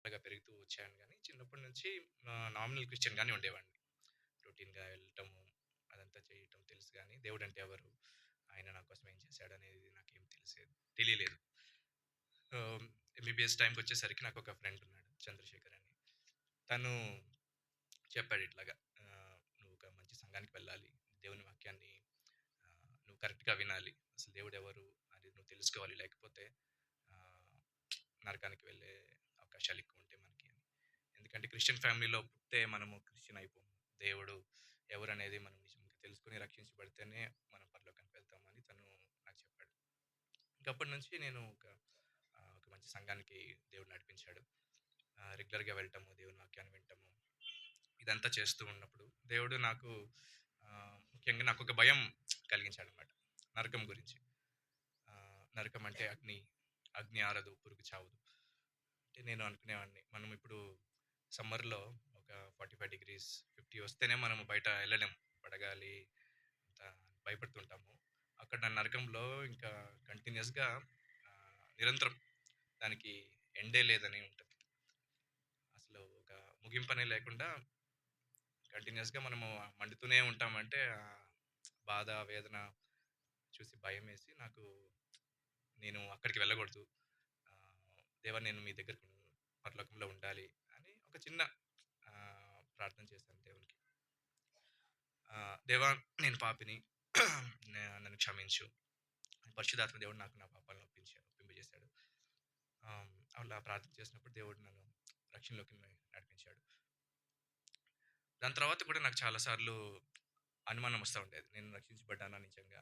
అలాగా పెరుగుతూ వచ్చాను గానీ, చిన్నప్పటి నుంచి నామినల్ క్రిస్టియన్‌గానే ఉండేవాడిని. రొటీన్‌గా వెళ్ళటము, అదంతా చేయటం తెలుసు గానీ, దేవుడంటే ఎవరు? ఆయన నా కోసం ఏం చేశాడనేది నాకేం తెలియలేదు. ఎంబీబీఎస్ టైమ్‌కొచ్చేసరికి నాకొక ఫ్రెండ్ ఉన్నాడు, చంద్రశేఖర్ అని. తను చెప్పాడు ఇట్లాగా, "నువ్వు ఒక మంచి సంఘానికి వెళ్ళాలి. దేవుని వాక్యాన్ని నువ్వు కరెక్ట్‌గా వినాలి. అసలు దేవుడెవరు అనేది నువ్వు తెలుసుకోవాలి. లేకపోతే ఆహ్, నరకానికి వెళ్ళే అవకాశాలెక్కువుంటాయి మనకి" అని. ఎందుకంటే క్రిస్టియన్ ఫ్యామిలీలో పుట్టే మనము క్రిస్టియన్ అయిపోము. దేవుడు ఎవరనేది మనం నిజంగా తెలుసుకొని రక్షించబడితేనే మనం పరలోకానికి వెళ్తామని తను నాకు చెప్పాడు. ఇంకప్పటి నుంచి నేను ఒక మంచి సంఘానికి దేవుడు నడిపించాడు. రెగ్యులర్‌గా వెళ్ళటము, దేవుని వాక్యాన్ని వినటము, ఇదంతా చేస్తూ ఉన్నప్పుడు దేవుడు నాకు ముఖ్యంగా నాకొక భయం కలిగించాడనమాట. నరకం గురించి. నరకం అంటే అగ్ని ఆరదు, పురుగు చావదు. అంటే నేను అనుకునేవాడిని, మనం ఇప్పుడు సమ్మర్‌లో ఒక 45 డిగ్రీస్ 50 వస్తేనే మనము బయట ఎళ్ళలేం. వడగాలి అంతా భయపడుతుంటాము. అక్కడ నరకంలో ఇంకా కంటిన్యూయస్‌గా నిరంతరం దానికి ఎండే లేదని ఉంటది. అసలు ఒక ముగింపనే లేకుండా కంటిన్యూయస్‌గా మనము మండుతూనే ఉంటామంటే బాధ, వేదన చూసి భయమేసి నేను అక్కడికి వెళ్ళకూడదు. దేవా, నేను మీ దగ్గర పరలోకంలో ఉండాలి అని ఒక చిన్న ప్రార్థన చేశాను దేవునికి. దేవా, నేను పాపిని. నన్ను క్షమించు. పరిశుద్ధాత్మ దేవుడు నాకు నా పాపాలను ఒప్పింపజేశాడు. అలా ప్రార్థన చేసినప్పుడు దేవుడు నన్ను రక్షణలోకి నడిపించాడు. దాని తర్వాత కూడా నాకు చాలా సార్లు అనుమానం వస్తా ఉండేది, నేను రక్షించబడ్డానా నిజంగా?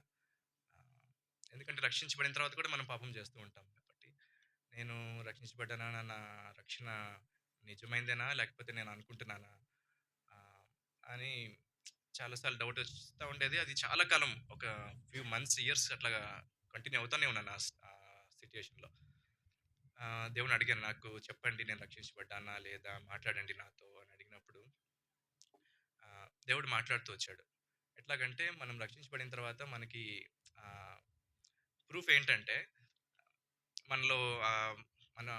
ఆహ్, ఎందుకంటే రక్షించబడిన తర్వాత కూడా మనం పాపం చేస్తూ ఉంటాం కాబట్టి, నేను రక్షించబడ్డానా? నా రక్షణ నిజమైందేనా? లేకపోతే నేను అనుకుంటున్నానా? ఆహ్, అని చాలా సార్లు డౌట్ వస్తా ఉండేది. అది చాలా కాలం, ఒక ఫ్యూ మంత్స్, ఇయర్స్ అట్లాగా కంటిన్యూ అవుతానే ఉన్నాను ఆ సిట్యుయేషన్‌లో. దేవుడిని అడిగాను, నాకు చెప్పండి, నేను రక్షించబడ్డానా లేదా? మాట్లాడండి నాతో అని అడిగినప్పుడు దేవుడు మాట్లాడుతూ వచ్చాడు. ఎట్లాగంటే మనం రక్షించబడిన తర్వాత మనకి ఆహ్, ప్రూఫ్ ఏంటంటే మనలో మన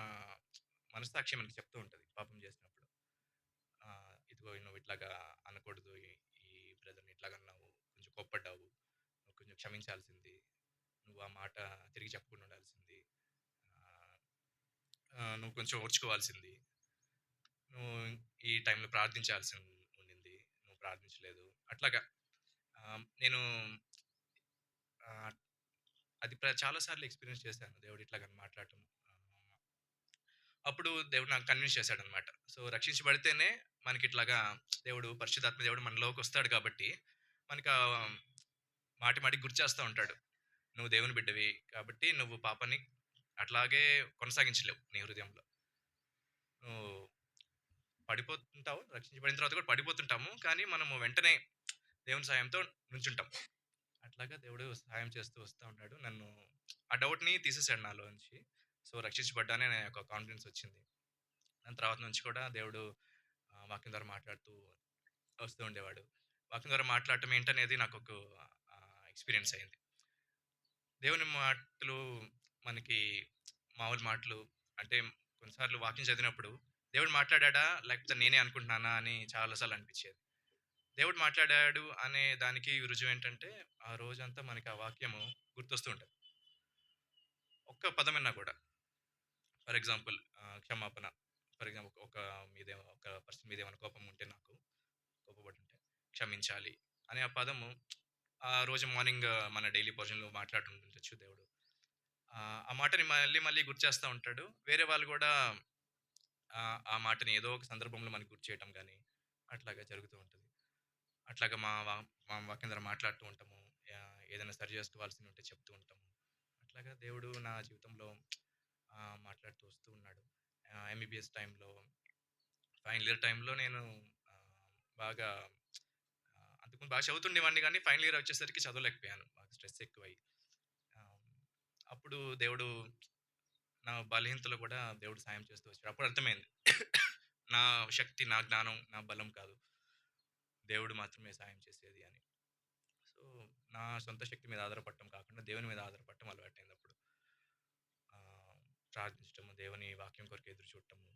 మనస్సాక్షి మనకి చెప్తూ ఉంటది పాపం చేసినప్పుడు. ఇదిగో నువ్వు ఇట్లాగా అనకూడదు. ఈ ఈ బ్రదర్‌ని ఇట్లాగన్నావు. కొంచెం కోప్పడ్డావు. నువ్వు కొంచెం క్షమించాల్సింది. నువ్వు ఆ మాట తిరిగి చెప్పకుండా ఉండాల్సింది. ఆహ్, నువ్వు కొంచెం ఓర్చుకోవాల్సింది. నువ్వు ఈ టైంలో ప్రార్థించాల్సి ఉండింది. నువ్వు ప్రార్థించలేదు. అట్లాగా నేను ఆహ్, అది చాలా సార్లు ఎక్స్‌పీరియన్స్ చేశాను. దేవుడు ఇట్లాగని మాట్లాడటం. ఆహ్, అప్పుడు దేవుడు నాకు కన్విన్స్ చేశాడనమాట. సో, రక్షించబడితేనే మనకిట్లాగా పరిశుద్ధాత్మ దేవుడు మనలోకొస్తాడు కాబట్టి, మనకా మాటి మాటికి గుర్తు చేస్తా ఉంటాడు. నువ్వు దేవుని బిడ్డవి కాబట్టి, నువ్వు పాపాన్ని అట్లాగే కొనసాగించలేవు నీ హృదయంలో. నువ్వు పడిపోతుంటావు. రక్షించబడిన తర్వాత కూడా పడిపోతుంటాము. కానీ మనము వెంటనే దేవుని సహాయంతో నుంచుంటాం. అట్లాగా దేవుడు సహాయం చేస్తూ వస్తా ఉన్నాడు. ఆ డౌట్‌ని తీసేసాడు నాలోంచి. సో, రక్షించబడ్డాననే ఒక కాన్ఫిడెన్స్ వచ్చింది. దాని తర్వాత నుంచి కూడా దేవుడు వాక్యం ద్వారా మాట్లాడుతూ వస్తూ ఉండేవాడు. వాక్యం ద్వారా మాట్లాడటం ఏంటనేది నాకొక ఎక్స్‌పీరియన్స్ అయింది. దేవుని మాటలు మనకి మామూలు మాటలు అంటే, కొన్నిసార్లు వాక్యం చదివినప్పుడు దేవుడు మాట్లాడాడా? లేకపోతే నేనే అనుకుంటున్నానా? అని చాలా సార్లు అనిపిచ్చేది. దేవుడు మాట్లాడాడు అనే దానికి రుజువేంటంటే, ఆ రోజంతా మనకి ఆ వాక్యము గుర్తొస్తూ ఉంటది. ఒక్క పదమన్నా గూడా. ఫర్ ఎగ్జాంపుల్ క్షమాపణ. ఫర్ ఎగ్జాంపుల్ ఒక పర్సన్ మీద ఏమైనా కోపం ఉంటే, కోపపడుంటే క్షమించాలి అనే ఆ పదము ఆ రోజు మార్నింగ్ మన డైలీ పోర్షన్‌లో మాట్లాడుతుండొచ్చు దేవుడు. ఆ మాటని మళ్ళీ మళ్ళీ గుర్తు చేస్తా ఉంటాడు. వేరే వాళ్ళు గూడా ఆ మాటని ఏదో ఒక సందర్భంలో మనకు గుర్తు చేయటం గాని, అట్లాగా జరుగుతూ ఉంటది. అట్లాగా మా వాక్యం ద్వారా మాట్లాడుతూ ఉంటాము. ఏదైనా సరి చేసుకోవాల్సినవి ఉంటే చెప్తూ ఉంటాము. అట్లాగా దేవుడు నా జీవితంలో మాట్లాడుతూ వస్తూ ఉన్నాడు. ఎంబీబీఎస్ టైమ్‌లో, ఫైనల్ ఇయర్ టైమ్‌లో నేను బాగా అంతకుముందు బాగా చదువుతుండేవాడిని గానీ, ఫైనల్ ఇయర్ వచ్చేసరికి చదవలేకపోయాను. బాగా స్ట్రెస్ ఎక్కువై. ఆహ్, అప్పుడు దేవుడు నా బలహీనతలో కూడా దేవుడు సాయం చేస్తూ వచ్చాడు. అప్పుడు అర్థమైంది. నా శక్తి, నా జ్ఞానం, నా బలం కాదు. దేవుడు మాత్రమే సాయం చేసేది అని. సో, నా సొంత శక్తి మీద ఆధారపడటం కాకుండా దేవుని మీద ఆధారపడటం అలవాటయిందప్పుడు. ఆహ్, ప్రార్థించటము, దేవుని వాక్యం కొరకు ఎదురు చూడటము,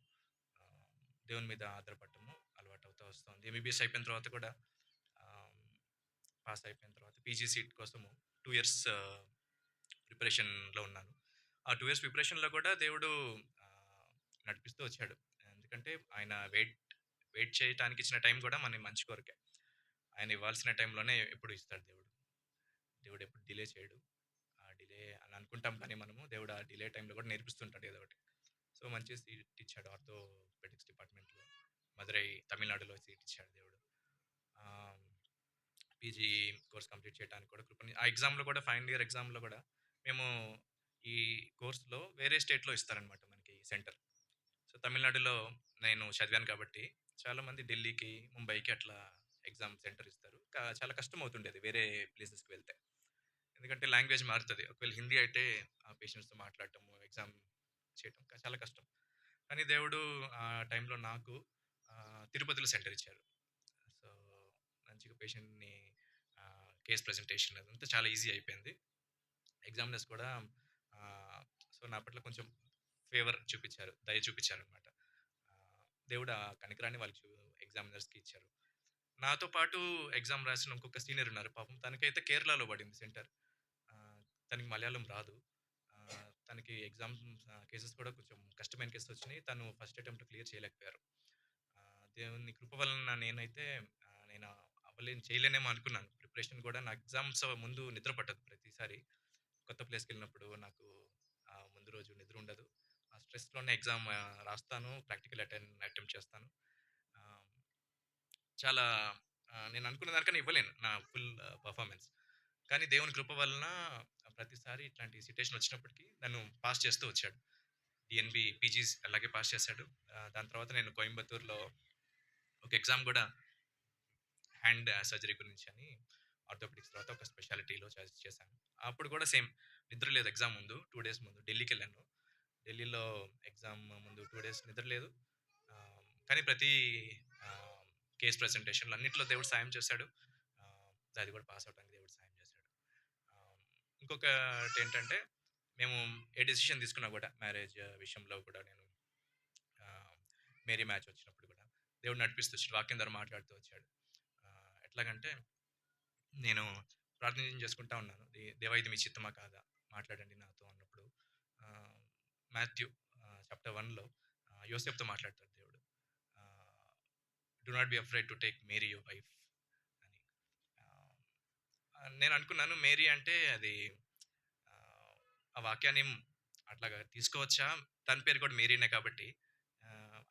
దేవుని మీద ఆధారపడటము అలవాటవుతా వస్తుంది. ఎంబీబీఎస్ అయిపోయిన తర్వాత కూడా ఆహ్, పాస్ అయిపోయిన తర్వాత పీజీ సీట్ కోసము 2 ఇయర్స్ ప్రిపరేషన్‌లో ఉన్నాను. ఆ 2 ఇయర్స్ ప్రిపరేషన్‌లో కూడా దేవుడు ఆహ్, నడిపిస్తూ వచ్చాడు. ఎందుకంటే ఆయన వెయిట్ చేయటానికి ఇచ్చిన టైం కూడా మన మంచి కొరకే. ఆయన ఇవ్వాల్సిన టైంలోనే ఎప్పుడు ఇస్తాడు దేవుడు. దేవుడు ఎప్పుడు డిలే చేయడు. ఆ డిలే అని అనుకుంటాం కానీ మనము దేవుడు ఆ డిలే టైంలో కూడా నేర్పిస్తుంటాడు ఏదో ఒకటి. సో, మంచి సీట్ ఇచ్చాడు ఆర్థోపెడిక్స్ డిపార్ట్మెంట్‌లో. మదురై తమిళనాడులో సీట్ ఇచ్చాడు దేవుడు. ఆహ్, పీజీ కోర్స్ కంప్లీట్ చేయడానికి కూడా ఆ ఎగ్జామ్‌లో కూడా ఫైనల్ ఇయర్ ఎగ్జామ్‌లో కూడా మేము ఈ కోర్స్‌లో వేరే స్టేట్‌లో ఇస్తారనమాట మనకి సెంటర్. సో, తమిళనాడులో నేను చదివాను కాబట్టి చాలామంది ఢిల్లీకి, ముంబైకి అట్లా ఎగ్జామ్ సెంటర్ ఇస్తారు. చాలా కష్టం అవుతుండేది వేరే ప్లేసెస్‌కి వెళ్తే. ఎందుకంటే లాంగ్వేజ్ మారుతది. ఒకవేళ హిందీ అయితే ఆ పేషెంట్స్‌తో మాట్లాడటము, ఎగ్జామ్ చేయటం చాలా కష్టం. కానీ దేవుడు ఆ టైంలో నాకు తిరుపతిలో సెంటర్ ఇచ్చారు. సో, మంచిగా పేషెంట్‌ని కేస్ ప్రెజెంటేషన్ అదంతా చాలా ఈజీ అయిపోయింది. ఎగ్జామినర్స్ కూడా ఆహ్, సో, నా పట్ల కొంచెం ఫేవర్ చూపిచ్చారు. దయ చూపిచ్చారనమాట. దేవుడు ఆ కనికరాన్ని వాళ్ళకి ఎగ్జామినర్స్‌కి ఇచ్చారు. నాతో పాటు ఎగ్జామ్ రాసిన ఇంకొక సీనియర్ ఉన్నారు. పాపం తనకైతే కేరళలో పడింది సెంటర్. ఆహ్, తనకి మలయాళం రాదు. తనకి ఎగ్జామ్స్ కేసెస్ కూడా కొంచెం కష్టమైన కేసెస్ వచ్చినాయి. తను ఫస్ట్ అటెంప్ట్ క్లియర్ చేయలేకపోయారు. దేవుని కృప వలన నేనైతే నేను చేయలేనేమో అనుకున్నాను. ప్రిపరేషన్ కూడా నా ఎగ్జామ్స్ ముందు నిద్ర పట్టదు ప్రతిసారి. కొత్త ప్లేస్‌కెళ్ళినప్పుడు నాకు ముందు రోజు నిద్ర ఉండదు. ఆ స్ట్రెస్‌లోనే ఎగ్జామ్ రాస్తాను. ప్రాక్టికల్ అటెంప్ట్ చేస్తాను. ఆహ్, చాలా నేను అనుకున్న దానికన్నా ఇవ్వలేను నా ఫుల్ పెర్ఫార్మన్స్. కానీ దేవుని కృప వలన ప్రతిసారి ఇట్లాంటి సిట్యుయేషన్ వచ్చినప్పటికి నన్ను పాస్ చేస్తూ వచ్చాడు. డీఎన్‌బీ పీజీస్ అలాగే పాస్ చేశాడు. దాని తర్వాత నేను కోయంబత్తూర్‌లో ఒక ఎగ్జామ్ గూడా హ్యాండ్ సర్జరీ గురించి అని ఆర్థోపెడిక్స్ తర్వాత ఒక స్పెషాలిటీలో చేశాను. అప్పుడు కూడా సేమ్ నిద్ర లేదు ఎగ్జామ్ ముందు 2 డేస్ ముందు ఢిల్లీకెళ్ళాను. ఢిల్లీలో ఎగ్జామ్ ముందు 2 డేస్ నిద్ర లేదు. కానీ ప్రతి ఆహ్, కేస్ ప్రెజెంటేషన్‌లో అన్నిట్లో దేవుడు సాయం చేశాడు. ఆహ్, అది కూడా పాస్ అవ్వడానికి దేవుడు సాయం చేశాడు. ఆహ్, ఇంకొకటేంటంటే మేము ఏ డెసిషన్ తీసుకున్నా కూడా మ్యారేజ్ విషయంలో కూడా నేను ఆహ్, మేరీ మ్యాచ్ వచ్చినప్పుడు కూడా దేవుడు నడిపిస్తూ వచ్చాడు. వాక్యం ద్వారా మాట్లాడుతూ వచ్చాడు. ఎట్లాగంటే నేను ప్రార్థన చేసుకుంటా ఉన్నాను. దేవా ఇది మీ చిత్తమా కాదా? మాట్లాడండి నాతో అన్నప్పుడు ఆహ్, మాథ్యూ చాప్టర్ 1లో యోసేపుతో మాట్లాడతాడు దేవుడు. Ah, do not be afraid to take Mary your wife అని. ఆహ్, నేను అనుకున్నాను మేరీ అంటే అది ఆహ్, ఆ వాక్యాన్ని అట్లాగా తీసుకోవచ్చా? తన పేరు కూడా మేరీనే కాబట్టి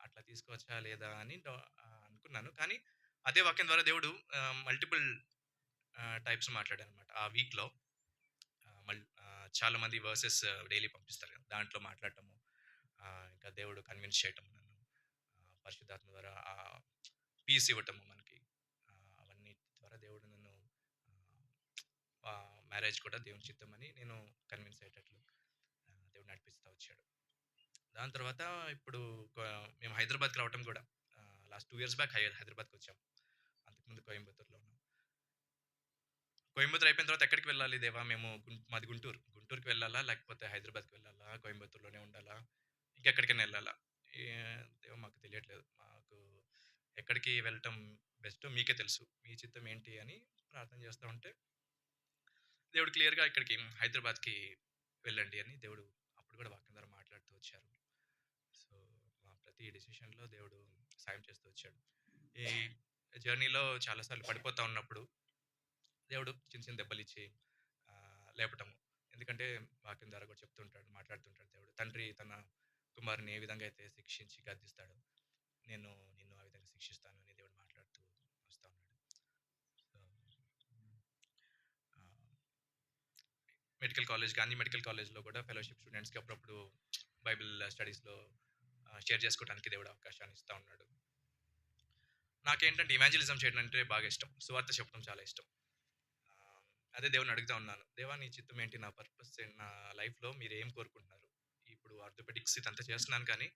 అట్లా తీసుకోవచ్చా లేదా అని అనుకున్నాను. కానీ అదే వాక్యం ద్వారా దేవుడు మల్టిపుల్ టైప్స్ మాట్లాడారనమాట. ఆ వీక్‌లో చాలా మంది వర్సెస్ డైలీ పంపిస్తారు కదా! దాంట్లో మాట్లాడటము. ఇంకా దేవుడు కన్విన్స్ చేయటం నన్ను. పరిశుద్ధాత్మ ద్వారా పీస్ ఇవ్వటము మనకి. అవన్నీ ద్వారా దేవుడు నన్ను మ్యారేజ్ కూడా దేవుని చిత్తమని నేను కన్విన్స్ అయ్యేటట్లు దేవుడు నడిపిస్తా వచ్చాడు. దాని తర్వాత ఇప్పుడు కొ మేము హైదరాబాద్‌కి రావటం కూడా లాస్ట్ 2 ఇయర్స్ బ్యాక్ హైదరాబాద్‌కొచ్చాం. అంతకుముందు కోయంబత్తూర్‌లో ఉన్నాం. కోయంబత్తూర్ అయిపోయిన తర్వాత ఎక్కడికి వెళ్ళాలి దేవా? మేము మాది గుంటూరు. గుంటూరుకి వెళ్ళాలా? లేకపోతే హైదరాబాద్‌కి వెళ్ళాలా? కోయంబత్తూర్‌లోనే ఉండాలా? ఇంకెక్కడికైనా ఎళ్ళాలా? ఏ దేవా మాకు తెలియట్లేదు. మాకు ఎక్కడికి వెళ్ళటం బెస్టో మీకే తెలుసు. మీ చిత్తం ఏంటి అని ప్రార్థన చేస్తా ఉంటే, దేవుడు క్లియర్‌గా ఇక్కడికి హైదరాబాద్‌కి వెళ్ళండి అని దేవుడు అప్పుడు కూడా వాక్యం ద్వారా మాట్లాడుతూ వచ్చారు. సో, మా ప్రతి డెసిషన్‌లో దేవుడు సాయం చేస్తూ వచ్చాడు. ఈ జర్నీలో చాలా సార్లు పడిపోతా ఉన్నప్పుడు దేవుడు చిన్న చిన్న దెబ్బలిచ్చి లేపటము. ఎందుకంటే వాక్యం ద్వారా కూడా చెప్తుంటాడు, మాట్లాడుతుంటాడు దేవుడు. తండ్రి తన కుమారుని ఏ విధంగా అయితే శిక్షించి గద్దిస్తాడో, నేను నిన్ను ఆ విధంగా శిక్షిస్తాను అని దేవుడు మాట్లాడుతూ వస్తా ఉన్నాడు. సో, ఆహ్, మెడికల్ కాలేజ్‌లో కూడా ఫెలోషిప్ స్టూడెంట్స్‌కి అప్పుడప్పుడు బైబిల్ స్టడీస్‌లో షేర్ చేసుకోవడానికి దేవుడు అవకాశాన్ని ఇస్తా ఉన్నాడు. నాకేంటంటే ఇవాంజెలిజం చేయడం అంటే బాగా ఇష్టం. సువార్త చెప్పడం చాలా ఇష్టం. ఆహ్, అదే దేవుడిని అడుగుతా ఉన్నాను. దేవా నీ చిత్తం ఏంటి? నా పర్పస్ నా లైఫ్‌లో మీరేం కోరుకుంటున్నారు? ఇప్పుడు ఆర్థోపెడిక్స్ ఇదంతా చేస్తున్నాను కానీ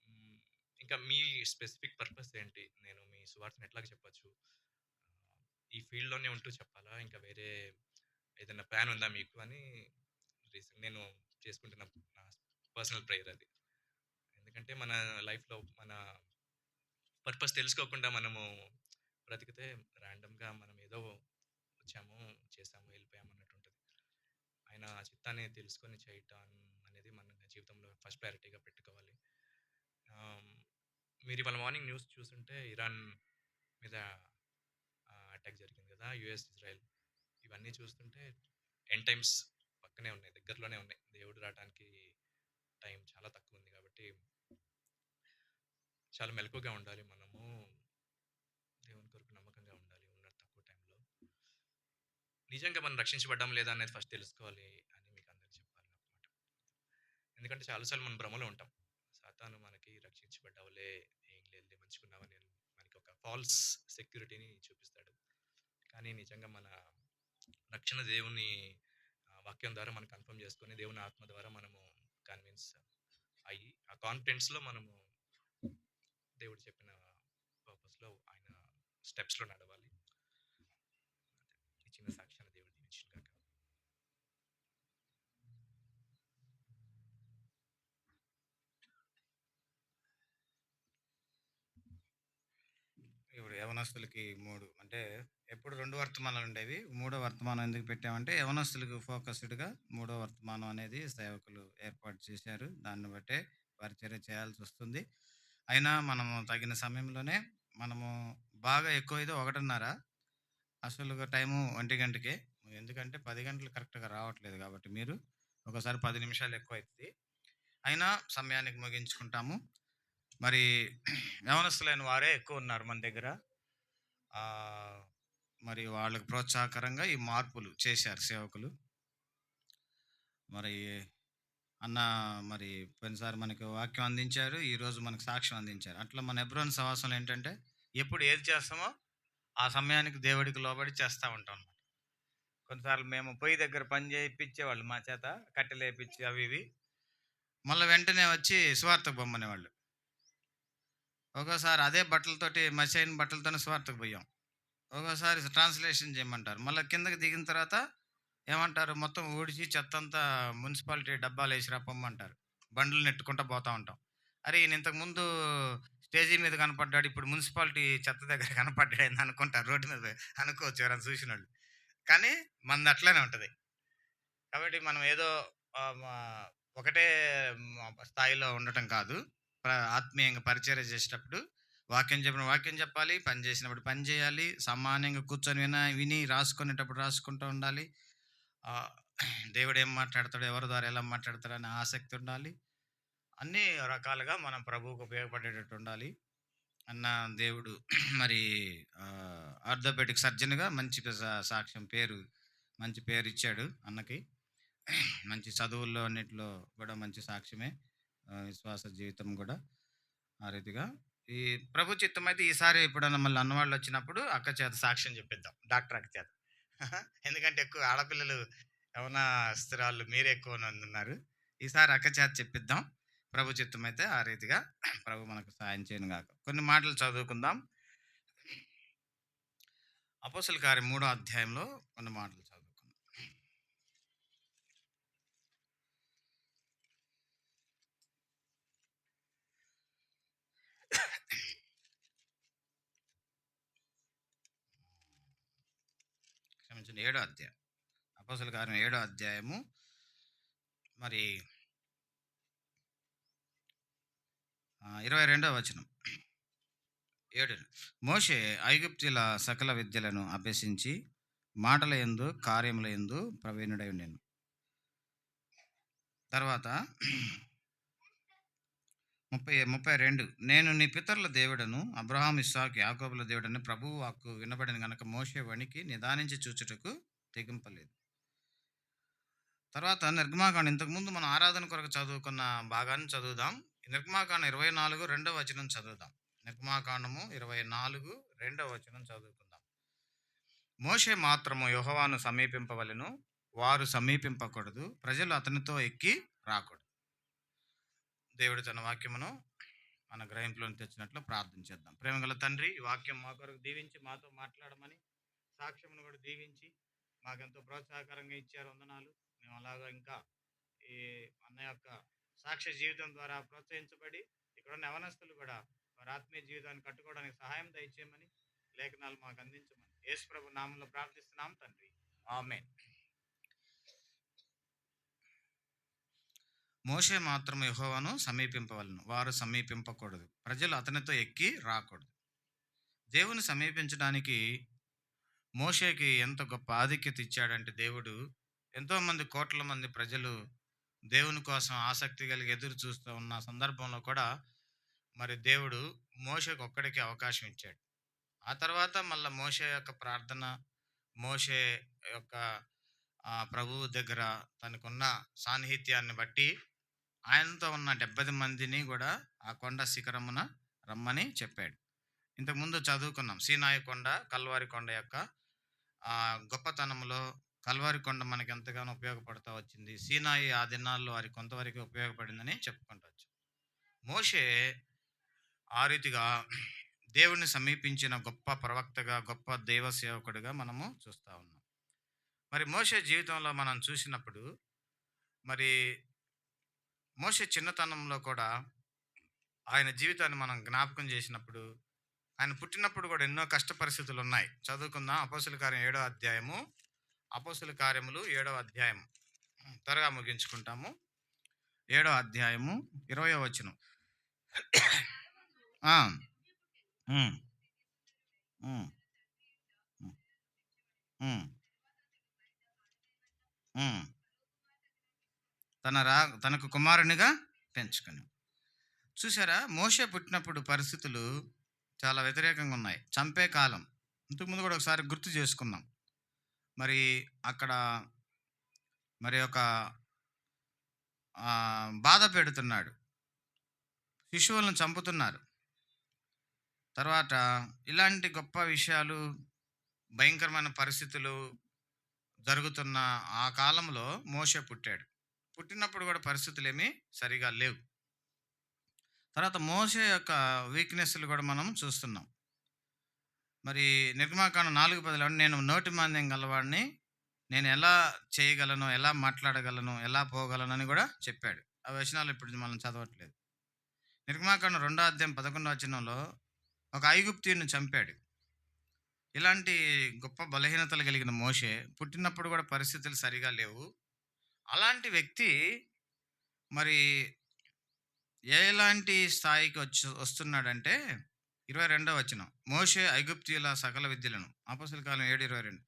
హ్మ్, ఇంకా మీ స్పెసిఫిక్ పర్పస్ ఏంటి? నేను మీ సువార్తను ఎట్లాగా చెప్పొచ్చు? ఆహ్, ఈ ఫీల్డ్‌లోనే ఉంటూ చెప్పాలా? ఇంకా వేరే ఏదైనా ప్లాన్ ఉందా మీకు? అని నేను చేసుకుంటున్న నా పర్సనల్ ప్రేయర్ అది. ఎందుకంటే మన లైఫ్‌లో మన పర్పస్ తెలుసుకోకుండా మనము బ్రతికితే ర్యాండమ్‌గా మనం ఏదో వచ్చాము, చేసాము, వెళ్ళిపోయాము అన్నట్టుంటది. ఆయన చిత్తాన్ని తెలుసుకొని చేయటం అనేది మన జీవితంలో ఫస్ట్ ప్రయారిటీగా పెట్టుకోవాలి. ఆహ్, మీరు ఇవాళ మార్నింగ్ న్యూస్ చూసుంటే ఇరాన్ మీద అటాక్ జరిగింది కదా! యూఎస్, ఇజ్రాయెల్ ఇవన్నీ చూస్తుంటే ఎండ్ టైమ్స్ పక్కనే ఉన్నాయి. దగ్గరలోనే ఉన్నాయి. దేవుడు రావటానికి టైం చాలా తక్కువుంది కాబట్టి చాలా మెలకువగా ఉండాలి మనము. దేవుని కొరకు నమ్మకంగా ఉండాలి ఉన్న తక్కువ టైంలో. నిజంగా మనం రక్షించబడ్డాం లేదా అనేది ఫస్ట్ తెలుసుకోవాలి అని మీకు అందరికి చెప్పాలన్నమాట. ఎందుకంటే చాలా సార్లు మనం భ్రమలో ఉంటాం. సాతాను మనకి రక్షించబడ్డావులే, ఏం లేదులే మంచిగున్నావని మనకి ఒక ఫాల్స్ సెక్యూరిటీని చూపిస్తాడు. కానీ నిజంగా మన రక్షణ దేవుని వాక్యం ద్వారా మనం కన్ఫర్మ్ చేసుకొని దేవుని ఆత్మ ద్వారా మనము కన్విన్స్ అయ్యి ఆ కాన్ఫిడెన్స్‌లో మనము దేవుడు చెప్పిన పర్పస్‌లో ఆయన స్టెప్స్‌లో నడవాలి. ఈ చిన్న సాక్ష్యాన్ని దేవుడు దీవించును గాక. ఇప్పుడు యవనస్తులకి 3 అంటే ఎప్పుడు 2 వర్తమానాలు ఉండేవి. మూడో వర్తమానం ఎందుకు పెట్టామంటే యవనస్తులకు ఫోకస్డ్‌గా మూడో వర్తమానం అనేది సేవకులు ఏర్పాటు చేశారు. దాన్ని బట్టే పరిచర్య చేయాల్సొస్తుంది. అయినా మనము తగిన సమయంలోనే మనము బాగా ఎక్కువైతే 1:30 అసలుగా టైము 1 గంటకే. ఎందుకంటే 10 గంటలు కరెక్ట్‌గా రావట్లేదు కాబట్టి మీరు ఒకసారి 10 నిమిషాలు ఎక్కువైతది. అయినా సమయానికి ముగించుకుంటాము. మరి యవనస్తులైన వారే ఎక్కువున్నారు మన దగ్గర. మరి వాళ్ళకి ప్రోత్సాహకరంగా ఈ మార్పులు చేశారు సేవకులు. మరి అన్న మరి పోయినసారి మనకి వాక్యం అందించారు. ఈరోజు మనకు సాక్ష్యం అందించారు. అట్లా మన ఎబ్రోన్ సహవాసంలో ఏంటంటే ఎప్పుడు ఏది చేస్తామో ఆ సమయానికి దేవుడికి లోబడి చేస్తూ ఉంటాం అన్నమాట. కొన్నిసార్లు మేము పొయ్యి దగ్గర పని చేయించేవాళ్ళు మా చేత కట్టెలు వేయించి అవి ఇవి. మళ్ళీ వెంటనే వచ్చి సువార్తకు పొమ్మనేవాళ్ళు. ఒక్కోసారి అదే బట్టలతోటి మసైన బట్టలతోనే సువార్తకు పోయాం. ఒక్కోసారి ట్రాన్స్లేషన్ చేయమంటారు. మళ్ళీ కిందకి దిగిన తర్వాత ఏమంటారు, మొత్తం ఊడిచి చెత్తంతా మున్సిపాలిటీ డబ్బాలు వేసి రప్పమ్మంటారు. బండ్లు నెట్టుకుంటూ పోతూ ఉంటాం. అరే ఈయన ఇంతకుముందు స్టేజీ మీద కనపడ్డాడు, ఇప్పుడు మున్సిపాలిటీ చెత్త దగ్గర కనపడ్డాడు అనుకుంటారు. రోడ్డు మీద అనుకోవచ్చు ఎవరైనా చూసిన వాళ్ళు. కానీ మనది అట్లనే ఉంటుంది. కాబట్టి మనం ఏదో ఒకటే స్థాయిలో ఉండటం కాదు. ఆత్మీయంగా పరిచర్య చేసేటప్పుడు వాక్యం చెప్పిన వాక్యం చెప్పాలి, పని చేసినప్పుడు పని చేయాలి, సామాన్యంగా కూర్చొని విని రాసుకునేటప్పుడు రాసుకుంటూ ఉండాలి. దేవుడు ఏం మాట్లాడతాడు, ఎవరి ద్వారా ఎలా మాట్లాడతాడు అనే ఆసక్తి ఉండాలి. అన్ని రకాలుగా మనం ప్రభువుకు ఉపయోగపడేటట్టు ఉండాలి అన్న దేవుడు మరి ఆర్థోపెడిక్ సర్జన్గా మంచి సాక్ష్యం మంచి పేరు ఇచ్చాడు అన్నకి. మంచి చదువుల్లో అన్నింటిలో కూడా మంచి సాక్ష్యమే. విశ్వాస జీవితం కూడా ఆ రీతిగా ఈ ప్రభు చిత్తం అయితే ఈసారి ఎప్పుడన్నా మళ్ళీ అన్నవాళ్ళు వచ్చినప్పుడు అక్క చేత సాక్ష్యం చెప్పిద్దాం, డాక్టర్ అక్క చేత. ఎందుకంటే ఎక్కువ ఆడపిల్లలు ఏమన్నా స్థిరాళ్ళు మీరే ఎక్కువ మంది ఉన్నారు. ఈసారి అక్క చేత చెప్పిద్దాం. ప్రభు చిత్తం అయితే ఆ రీతిగా ప్రభు మనకు సాయం చేయను గాక. కొన్ని మాటలు చదువుకుందాం. అపోస్తలుల కార్యం 3వ అధ్యాయంలో కొన్ని మాటలు చదువుకుందాం. క్షమించండి, 7వ అధ్యాయం. అపోస్తలుల కార్యం 7వ అధ్యాయము మరి 22వ వచనం. 7 మోషే ఐగుప్తీయుల సకల విద్యలను అభ్యసించి మాటల యందు కార్యముల యందు ప్రవీణుడై ఉండెను. తర్వాత 32 నేను నీ పితరుల దేవుడను అబ్రహాం, ఇస్సాకు, యాకోబుల దేవుడని ప్రభువు వాక్కు వినబడిన గనక మోషే వణికి నిదానించి చూచుటకు తెగింపలేదు. తర్వాత నిర్గమాకాండం, ఇంతకుముందు మనం ఆరాధన కొరకు చదువుకున్న భాగాన్ని చదువుదాం. నిర్గమాకాండం 24 2వ వచనం చదువుదాం. నిర్గమాకాండము 24 2వ వచనం చదువుకుందాం. మోషే మాత్రము యెహోవాను సమీపింపవలెను, వారు సమీపింపకూడదు, ప్రజలు అతనితో ఎక్కి రాకూడదు. దేవుడు తన వాక్యమును మన గ్రహింపులను తెచ్చినట్లు ప్రార్థన చేద్దాం. ప్రేమగల తండ్రి, ఈ వాక్యం మా కొరకు దీవించి మాతో మాట్లాడమని, సాక్ష్యమును కూడా దీవించి మాకెంతో ప్రోత్సాహకరంగా ఇచ్చారు. వందనాలు. మేము అలాగా ఇంకా ఈ అన్న యొక్క సాక్ష్య జీవితం ద్వారా ప్రోత్సహించబడి ఇక్కడున్న యవనస్తులు కూడా వారి ఆత్మీయ జీవితాన్ని కట్టుకోవడానికి సహాయం దయచేయమని లేఖనాలు మాకు అందించమని యేసు ప్రభు నామంలో ప్రార్థిస్తున్నాం తండ్రి, ఆమేన్. మోషే మాత్రం యెహోవాను సమీపింపవలను, వారు సమీపింపకూడదు. ప్రజలు అతనితో ఎక్కి రాకూడదు. దేవుని సమీపించడానికి మోషేకి ఎంత గొప్ప ఆధిక్యత ఇచ్చాడంటే దేవుడు, ఎంతోమంది కోట్ల మంది ప్రజలు దేవుని కోసం ఆసక్తి కలిగి ఎదురు చూస్తూ ఉన్న సందర్భంలో కూడా మరి దేవుడు మోషేకి ఒక్కడికి అవకాశం ఇచ్చాడు. ఆ తర్వాత మళ్ళీ మోషే యొక్క ప్రార్థన, మోషే యొక్క ప్రభువు దగ్గర తనకున్న సాన్నిహిత్యాన్ని బట్టి ఆయనతో ఉన్న 70 మందిని కూడా ఆ కొండ శిఖరమున రమ్మని చెప్పాడు. ఇంతకుముందు చదువుకున్నాం సీనాయి కొండ, కల్వారి కొండ యొక్క గొప్పతనంలో కల్వారి కొండ మనకి ఎంతగానో ఉపయోగపడుతూ వచ్చింది. సీనాయి ఆ దినాల్లో వారి కొంతవరకు ఉపయోగపడిందని చెప్పుకుంటూ వచ్చాం. మోషే ఆ రీతిగా దేవుణ్ణి సమీపించిన గొప్ప ప్రవక్తగా, గొప్ప దైవ సేవకుడిగా మనము చూస్తూ ఉన్నాం. మరి మోషే జీవితంలో మనం చూసినప్పుడు, మరి మోషే చిన్నతనంలో కూడా ఆయన జీవితాన్ని మనం జ్ఞాపకం చేసినప్పుడు, ఆయన పుట్టినప్పుడు కూడా ఎన్నో కష్ట పరిస్థితులు ఉన్నాయి. చదువుకుందాం. అపోస్తుల కార్యం 7వ అధ్యాయము, అపోస్తుల కార్యములు 7వ అధ్యాయం త్వరగా ముగించుకుంటాము. 7వ అధ్యాయము 20వ వచనం. తనకు కుమారునిగా పెంచుకొని. చూసారా, మోషే పుట్టినప్పుడు పరిస్థితులు చాలా వ్యతిరేకంగా ఉన్నాయి. చంపే కాలం. ఇంతకుముందు కూడా ఒకసారి గుర్తు చేసుకున్నాం. మరి అక్కడ మరి ఒక బాధ పెడుతున్నాడు, శిశువులను చంపుతున్నారు. తర్వాత ఇలాంటి గొప్ప విషయాలు, భయంకరమైన పరిస్థితులు జరుగుతున్న ఆ కాలంలో మోషే పుట్టాడు. పుట్టినప్పుడు కూడా పరిస్థితులు ఏమీ సరిగా లేవు. తర్వాత మోషే యొక్క వీక్నెస్లు కూడా మనం చూస్తున్నాం. మరి నిర్గమాకాండం 4:10 నేను నోటి మాంద్యం గలవాడిని, నేను ఎలా చేయగలను, ఎలా మాట్లాడగలను, ఎలా పోగలను అని కూడా చెప్పాడు. ఆ వచనాలు ఇప్పుడు మనం చదవట్లేదు. నిర్గమాకాండం 2వ అధ్యాయం 11వ వచనంలో ఒక ఐగుప్తీయుని చంపాడు. ఇలాంటి గొప్ప బలహీనతలు కలిగిన మోషే పుట్టినప్పుడు కూడా పరిస్థితులు సరిగా లేవు. అలాంటి వ్యక్తి మరి ఎలాంటి స్థాయికి వస్తున్నాడంటే 22వ వచనం, మోషే ఐగుప్తీయుల సకల విద్యలను, అపోస్తలుల కార్యం 7:22,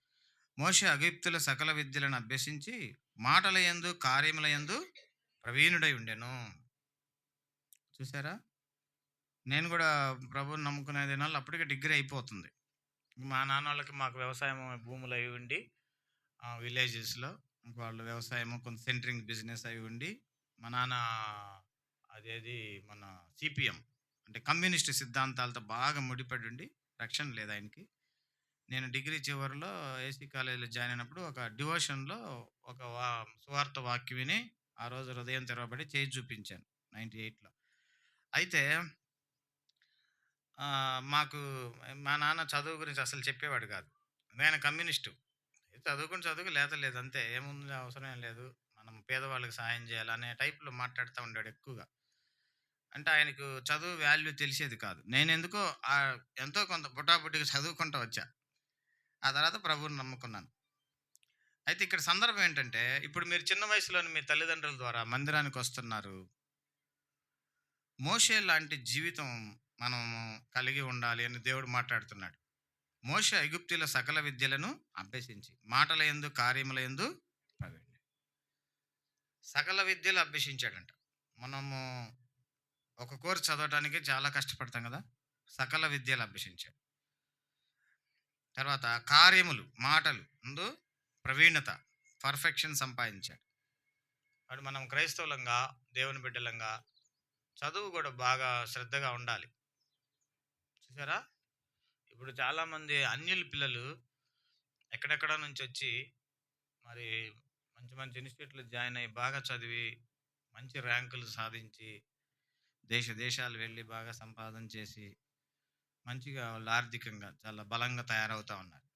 మోషే ఐగుప్తుల సకల విద్యలను అభ్యసించి మాటల యందు కార్యముల యందు ప్రవీణుడై ఉండెను. చూసారా, నేను కూడా ప్రభువుని నమ్ముకునే దినాల్లో అప్పటికే డిగ్రీ అయిపోతుంది. మా నాన్న వాళ్ళకి మాకు వ్యవసాయం భూములు అవి ఉండి, విలేజెస్లో వాళ్ళు వ్యవసాయము, కొంత సెంటరింగ్ బిజినెస్ అవి ఉండి, మా నాన్న అదేది మన సిపిఎం అంటే కమ్యూనిస్ట్ సిద్ధాంతాలతో బాగా ముడిపడి ఉండి రక్షణ లేదు ఆయనకి. నేను డిగ్రీ చివరిలో ఏసీ కాలేజీలో జాయిన్ అయినప్పుడు ఒక డివోషన్లో ఒక సువార్త వాక్యం విని ఆ రోజు హృదయం తెరవబడి చేయి చూపించాను 98లో. అయితే మాకు మా నాన్న చదువు గురించి అసలు చెప్పేవాడు కాదు. ఆయన కమ్యూనిస్టు, చదువు లేదు అంతే, ఏముంది అవసరం ఏం లేదు, మనం పేదవాళ్ళకి సహాయం చేయాలనే టైప్లో మాట్లాడుతూ ఉండాడు ఎక్కువగా. అంటే ఆయనకు చదువు వాల్యూ తెలిసేది కాదు. నేను ఎందుకో ఎంతో కొంత బుటాబుటిగా చదువుకుంటూ వచ్చా. ఆ తర్వాత ప్రభువుని నమ్ముకున్నాను. అయితే ఇక్కడ సందర్భం ఏంటంటే, ఇప్పుడు మీరు చిన్న వయసులోని మీ తల్లిదండ్రుల ద్వారా మందిరానికి వస్తున్నారు. మోషే లాంటి జీవితం మనం కలిగి ఉండాలి అని దేవుడు మాట్లాడుతున్నాడు. మోషే ఐగుప్తీయుల సకల విద్యలను అభ్యసించి మాటల యందు కార్యముల యందు ప్రవీణుడు. సకల విద్యలు అభ్యసించాడంట. మనము ఒక కోర్సు చదవడానికి చాలా కష్టపడతాం కదా, సకల విద్యలు అభ్యసించాడు. తర్వాత కార్యములు, మాటలు ముందు ప్రవీణత, పర్ఫెక్షన్ సంపాదించాడు. వాడు మనం క్రైస్తవులంగా, దేవుని బిడ్డలంగా చదువు కూడా బాగా శ్రద్ధగా ఉండాలి. చూసారా, ఇప్పుడు చాలామంది అన్యుల పిల్లలు ఎక్కడెక్కడ నుంచి వచ్చి మరి మంచి మంచి ఇన్స్టిట్యూట్లో జాయిన్ అయ్యి బాగా చదివి మంచి ర్యాంకులు సాధించి దేశాలు వెళ్ళి బాగా సంపాదన చేసి మంచిగా వాళ్ళు ఆర్థికంగా చాలా బలంగా తయారవుతూ ఉన్నారు.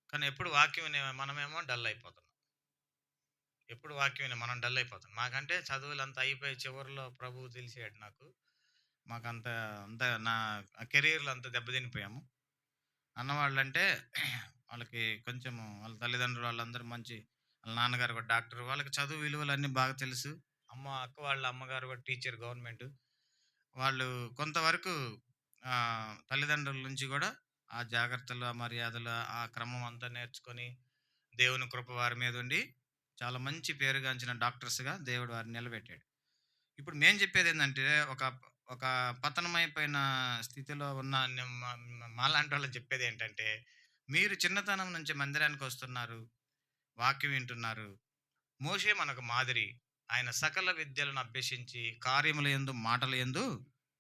కానీ ఎప్పుడు వాక్యం మనమేమో డల్ అయిపోతున్నాం. ఎప్పుడు వాక్యం వినం. మనం డల్ అయిపోతాం. మాకంటే చదువులంతా అయిపోయి చివరిలో ప్రభువు తెలిసాడు నాకు. మాకంత అంత నా కెరియర్‌లో అంత దెబ్బతినిపోయాము. అన్నవాళ్ళంటే వాళ్ళకి కొంచెము వాళ్ళ తల్లిదండ్రులు వాళ్ళందరూ మంచి వాళ్ళ నాన్నగారు కూడా డాక్టర్. వాళ్ళకి చదువు విలువలన్నీ బాగా తెలుసు. అక్క వాళ్ళ అమ్మగారు కూడా టీచర్ గవర్నమెంటు. వాళ్ళు కొంతవరకు తల్లిదండ్రుల నుంచి కూడా ఆ జాగ్రత్తలు, ఆ మర్యాదలు, ఆ క్రమం అంతా నేర్చుకొని దేవుని కృప వారి మీద ఉండి చాలా మంచి పేరుగాంచిన డాక్టర్స్‌గా దేవుడు వారిని నిలబెట్టాడు. ఇప్పుడు మేము చెప్పేదేందంటే ఒక ఒక పతనమైపోయిన స్థితిలో ఉన్న మాలాంటోళ్ళకి చెప్పేదేంటంటే, మీరు చిన్నతనం నుంచి మందిరానికొస్తున్నారు, వాక్యం వింటున్నారు. మోషే మనకు మాదిరి. ఆయన సకల విద్యలను అభ్యసించి కార్యముల యందు, మాటల యందు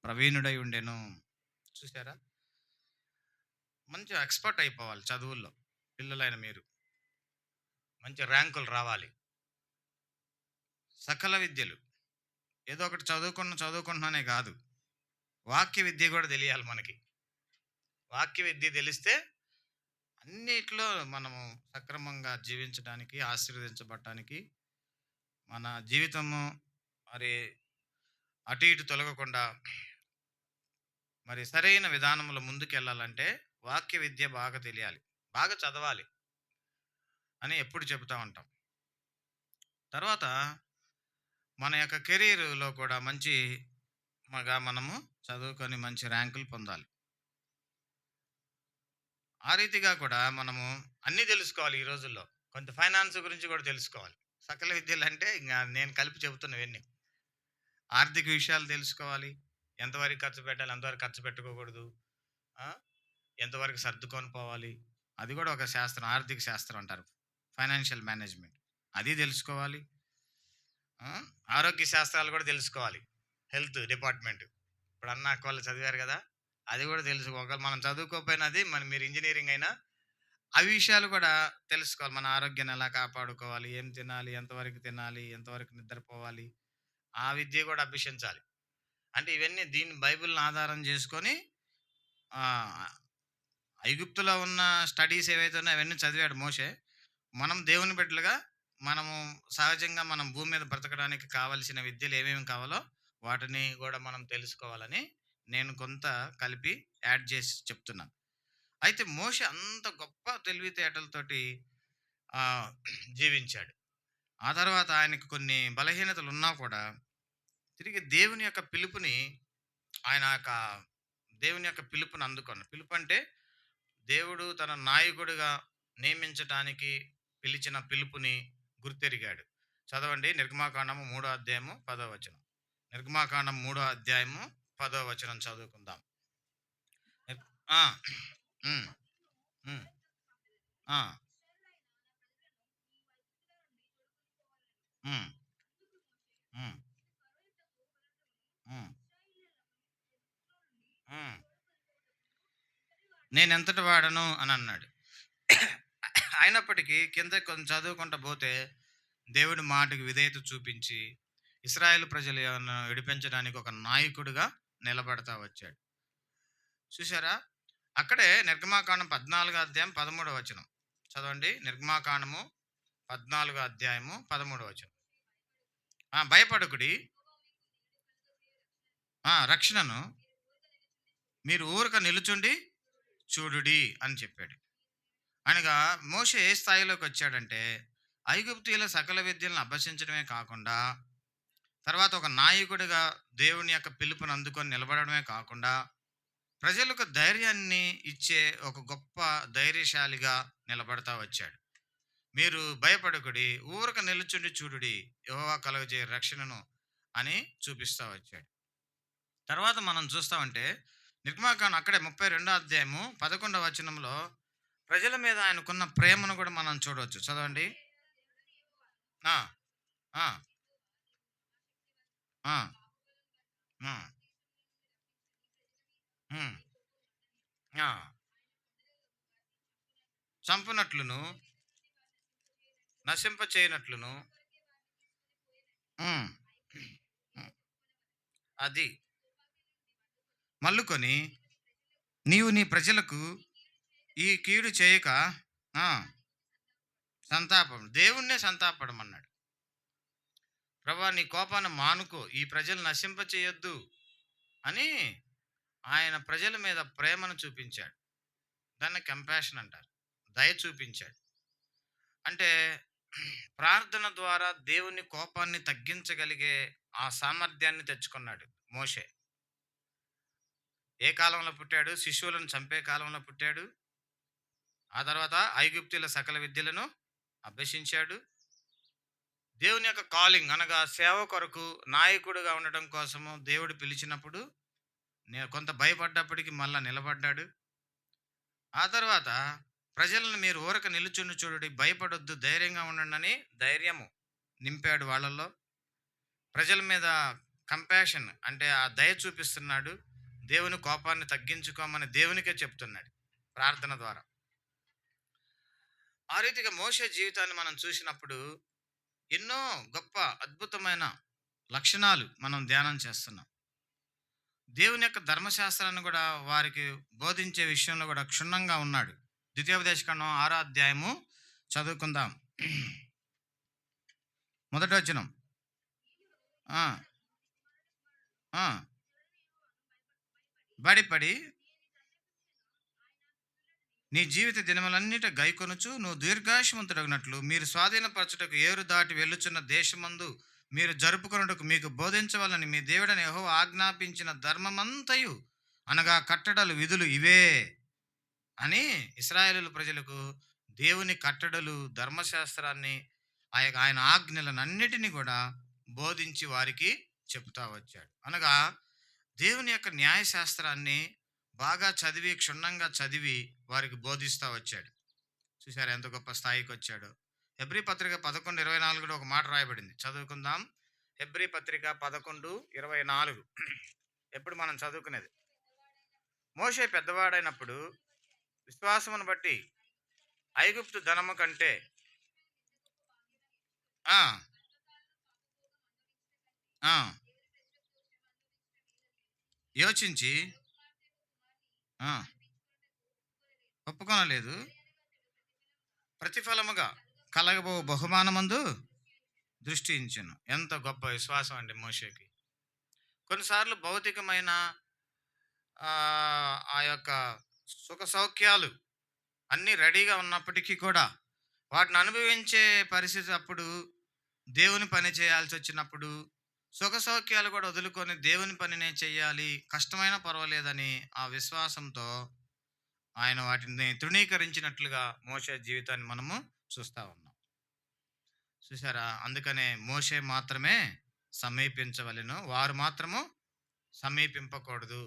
ప్రవీణుడై ఉండెను. చూసారా? మంచి ఎక్స్‌పర్ట్ అయిపోవాలి చదువుల్లో పిల్లలైన మీరు. మంచి ర్యాంకులు రావాలి. సకల విద్యలు. ఏదో ఒకటి చదువుకుంటున్నానే కాదు. వాక్య విద్య కూడా తెలియాలి మనకి. వాక్య విద్య తెలిస్తే అన్నిట్లో మనము సక్రమంగా జీవించడానికి, ఆశీర్వదించబడటానికి, మన జీవితము మరి అటు ఇటు తొలగకుండా మరి సరైన విధానంలో ముందుకెళ్ళాలంటే వాక్య విద్య బాగా తెలియాలి. బాగా చదవాలి అని ఎప్పుడు చెబుతా ఉంటాం. తర్వాత మన యొక్క కెరీర్‌లో కూడా మనము చదువుకొని మంచి ర్యాంకులు పొందాలి. ఆ రీతిగా కూడా మనము అన్నీ తెలుసుకోవాలి ఈ రోజుల్లో. కొంత ఫైనాన్స్ గురించి కూడా తెలుసుకోవాలి. సకల విద్యలంటే ఇంగ నేను కలిపి చెబుతున్నవన్నీ. ఆర్థిక విషయాలు తెలుసుకోవాలి. ఎంతవరకు ఖర్చు పెట్టాలి, ఎంతవరకు ఖర్చు పెట్టుకోకూడదు. ఆ! ఎంతవరకు సర్దుకొని పోవాలి. అది కూడా ఒక శాస్త్రం. ఆర్థిక శాస్త్రం అంటారు. Financial management. అది తెలుసుకోవాలి. ఆ! ఆరోగ్య శాస్త్రాలు కూడా తెలుసుకోవాలి. Health department. ఇప్పుడు అన్న, అక్క వాళ్ళు చదివారు కదా! అది కూడా తెలుసు. ఒకవేళ మనం చదువుకోకపోయినా అది మీరు ఇంజినీరింగ్ అయినా ఆ విషయాలు కూడా తెలుసుకోవాలి. మన ఆరోగ్యాన్ని ఎలా కాపాడుకోవాలి, ఏం తినాలి, ఎంతవరకు తినాలి, ఎంతవరకు నిద్రపోవాలి. ఆ విద్య కూడా అభ్యసించాలి. అంటే ఇవన్నీ బైబిల్‌ని ఆధారం చేసుకొని ఆహ్, ఐగుప్తులో ఉన్న స్టడీస్ ఏవైతే ఉన్నాయో అవన్నీ చదివాడు మోషే. మనం దేవుని బిడ్డలుగా మనము సహజంగా మనం భూమి మీద బ్రతకడానికి కావాల్సిన విద్యలు ఏమేమి కావాలో వాటిని కూడా మనం తెలుసుకోవాలని నేను కొంత కలిపి యాడ్ చేసి చెప్తున్నాను. అయితే మోషే అంత గొప్ప తెలివితేటలతోటి ఆహ్, జీవించాడు. ఆ తర్వాత ఆయనకు కొన్ని బలహీనతలు ఉన్నా కూడా తిరిగి ఆయన యొక్క దేవుని యొక్క పిలుపుని అందుకున్నాడు. పిలుపు అంటే దేవుడు తన నాయకుడిగా నియమించటానికి పిలిచిన పిలుపుని గుర్తెరిగాడు. చదవండి నిర్గమాకాండము 3వ అధ్యాయము 10వ వచనం. నిర్గమాకాండం 3వ అధ్యాయము 10వ వచనం చదువుకుందాం. ఆ! హ్మ్. హ్మ్. ఆ! హ్మ్. హ్మ్. హ్మ్. హ్మ్. నేనెంతటి వాడను అని అన్నాడు. అయినప్పటికీ కింద కొంచెం చదువుకుంటా పోతే దేవుడి మాటకి విధేయత చూపించి ఇశ్రాయేలు ప్రజలను విడిపించడానికి ఒక నాయకుడిగా నిలబడతా వచ్చాడు. చూసారా? అక్కడే నిర్గమాకాండం 14 అధ్యాయం 13 వచనం. చదవండి. నిర్గమాకాండము 14 అధ్యాయము 13 వచనం. భయపడకుడి. రక్షణను మీరు ఊరక నిలుచుండి చూడుడి అని చెప్పాడు. అనగా మోషే ఏ స్థాయిలోకి వచ్చాడంటే ఐగుప్తీయుల సకల విద్యలను అభ్యసించడమే కాకుండా తర్వాత ఒక నాయకుడిగా దేవుని యొక్క పిలుపుని అందుకొని నిలబడమే కాకుండా ప్రజలకు ధైర్యాన్ని ఇచ్చే ఒక గొప్ప ధైర్యశాలిగా నిలబడతా వచ్చాడు. మీరు భయపడకుడి, ఊరక నిలుచుండి చూడుడి, యెహోవా కలుగజేయు రక్షణను అని చూపిస్తా వచ్చాడు. తర్వాత మనం చూస్తామంటే నిర్గమాకాండం అక్కడే 32వ అధ్యాయము 11వ వచనంలో ప్రజల మీద ఆయనకున్న ప్రేమను కూడా మనం చూడవచ్చు. చదవండి. ఆ! ఆ! ఆ! ఆ! హ్మ్. ఆ! చంపునట్లును, నశింపచేయనట్లును హ్మ్. హ్మ్. అది మల్లుకొని నీవు నీ ప్రజలకు ఈ కీడు చేయక ఆ! సంతాపం. దేవుణ్ణే సంతాపడమన్నాడు. ప్రభా నీ కోపాన్ని మానుకో, ఈ ప్రజలు నశింప చేయొద్దు అని ఆయన ప్రజల మీద ప్రేమను చూపించాడు. దాన్ని కంపాషన్ అంటారు. దయ చూపించాడు. అంటే ప్రార్థన ద్వారా దేవుని కోపాన్ని తగ్గించగలిగే ఆ సామర్థ్యాన్ని తెచ్చుకున్నాడు మోషే. ఏ కాలంలో పుట్టాడు? శిశువులను చంపే కాలంలో పుట్టాడు. ఆ తర్వాత ఐగుప్తీయుల సకల విద్యలను అభ్యసించాడు. దేవుని యొక్క కాలింగ్ అనగా సేవ కొరకు నాయకుడిగా ఉండటం కోసము దేవుడు పిలిచినప్పుడు కొంత భయపడ్డప్పటికీ మళ్ళా నిలబడ్డాడు. ఆ తర్వాత ప్రజలను మీరు ఊరక నిలుచుండి చూడుడి, భయపడొద్దు, ధైర్యంగా ఉండండి అని ధైర్యము నింపాడు వాళ్ళల్లో. ప్రజల మీద కంపాషన్ అంటే ఆ దయ చూపిస్తున్నాడు. దేవుని కోపాన్ని తగ్గించుకోమని దేవునికే చెప్తున్నాడు ప్రార్థన ద్వారా. ఆ రీతిగా మోషే జీవితాన్ని మనం చూసినప్పుడు ఎన్నో గొప్ప అద్భుతమైన లక్షణాలు మనం ధ్యానం చేస్తున్నాం. దేవుని యొక్క ధర్మశాస్త్రాన్ని కూడా వారికి బోధించే విషయంలో కూడా క్షుణ్ణంగా ఉన్నాడు. ద్వితీయోపదేశకాండం 6వ అధ్యాయము చదువుకుందాం. మొదటి వచనం. ఆ, ఆ, బడిపడి నీ జీవిత దినములన్నిట గైకొనుచు నువ్వు దీర్ఘాయుష్మంతుడగినట్లు మీరు స్వాధీనపరచుటకు ఏరు దాటి వెళ్ళుచున్న దేశమందు మీరు జరుపుకొనుటకు మీకు బోధించవాలని మీ దేవుడని యెహోవా ఆజ్ఞాపించిన ధర్మమంతయు అనగా కట్టడలు విధులు ఇవే అని ఇశ్రాయేలు ప్రజలకు దేవుని కట్టడలు ధర్మశాస్త్రాన్ని ఆయన ఆజ్ఞలను అన్నిటినీ కూడా బోధించి వారికి చెప్తా వచ్చాడు. అనగా దేవుని యొక్క న్యాయశాస్త్రాన్ని బాగా చదివి క్షుణ్ణంగా చదివి వారికి బోధిస్తూ వచ్చాడు. చూసారా ఎంత గొప్ప స్థాయికి వచ్చాడు. హెబ్రీ పత్రిక 11:24 ఒక మాట రాయబడింది, చదువుకుందాం. హెబ్రీ పత్రిక 11:24 ఎప్పుడు మనం చదువుకునేది. మోషే పెద్దవాడైనప్పుడు విశ్వాసమును బట్టి ఐగుప్తు ధనము కంటే ఆ, ఆ, యోచించి ఆ, ఒప్పుకొనలేదు. ప్రతిఫలముగా కలగబో బహుమానమందు దృష్టి ఉంచెను. ఎంత గొప్ప విశ్వాసం అండి మోషేకి. కొన్నిసార్లు భౌతికమైన ఆ ఆ యొక్క సుఖ సౌఖ్యాలు అన్నీ రెడీగా ఉన్నప్పటికీ కూడా వాటిని అనుభవించే పరిస్థితి అప్పుడు దేవుని పని చేయాల్సి వచ్చినప్పుడు సుఖ సౌఖ్యాలు కూడా వదులుకొని దేవుని పనినే చేయాలి, కష్టమైనా పర్వాలేదని ఆ విశ్వాసంతో ఆయన వాటిని తృణీకరించినట్లుగా మోషే జీవితాన్ని మనము చూస్తూ ఉన్నాం. చూసారా, అందుకనే మోషే మాత్రమే సమీపించవలెను, వారు మాత్రము సమీపింపకూడదు.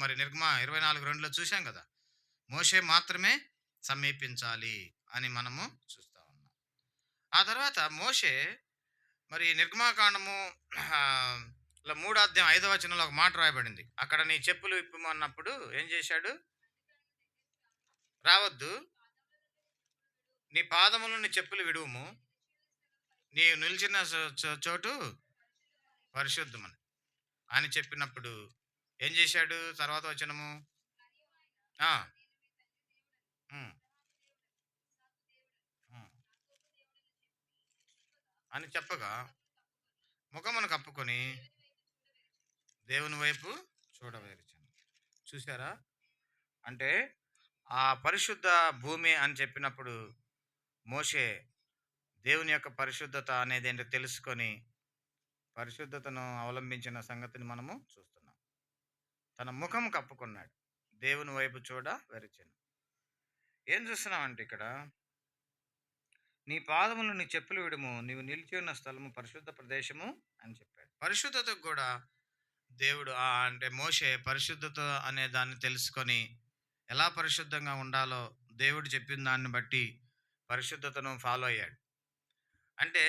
మరి నిర్గమ 24:2 చూసాం కదా, మోషే మాత్రమే సమీపించాలి అని మనము చూస్తూ ఉన్నాం. ఆ తర్వాత మోషే మరి నిర్గమాకాండము 3వ అధ్యాయం 5వ వచనంలో ఒక మాట రాయబడింది. అక్కడ నీ చెప్పులు విప్పమన్నప్పుడు ఏం చేశాడు? రావద్దు, నీ పాదములను నీ చెప్పులు విడువుము, నీ నిలిచిన చోటు పరిశుద్ధమని అని చెప్పినప్పుడు ఏం చేశాడు? తర్వాత వచనము ఆ, ఉమ్, ఉమ్, అని చెప్పగా ముఖమును కప్పుకొని దేవుని వైపు చూడవేర్చాను. చూసారా, అంటే ఆ పరిశుద్ధ భూమి అని చెప్పినప్పుడు మోషే దేవుని యొక్క పరిశుద్ధత అనేది ఏంటో తెలుసుకొని పరిశుద్ధతను అవలంబించిన సంగతిని మనము చూస్తున్నాం. తన ముఖం కప్పుకున్నాడు, దేవుని వైపు చూడ వెరిచాను. ఏం చూస్తున్నామంటే ఇక్కడ నీ పాదములు నీ చెప్పులు విడుము, నీవు నిలిచి ఉన్న స్థలము పరిశుద్ధ ప్రదేశము అని చెప్పాడు. పరిశుద్ధతకు కూడా దేవుడు అంటే మోషే పరిశుద్ధత అనే దాన్ని తెలుసుకొని ఎలా పరిశుద్ధంగా ఉండాలో దేవుడు చెప్పిన దాన్ని బట్టి పరిశుద్ధతను ఫాలో అయ్యాడు. అంటే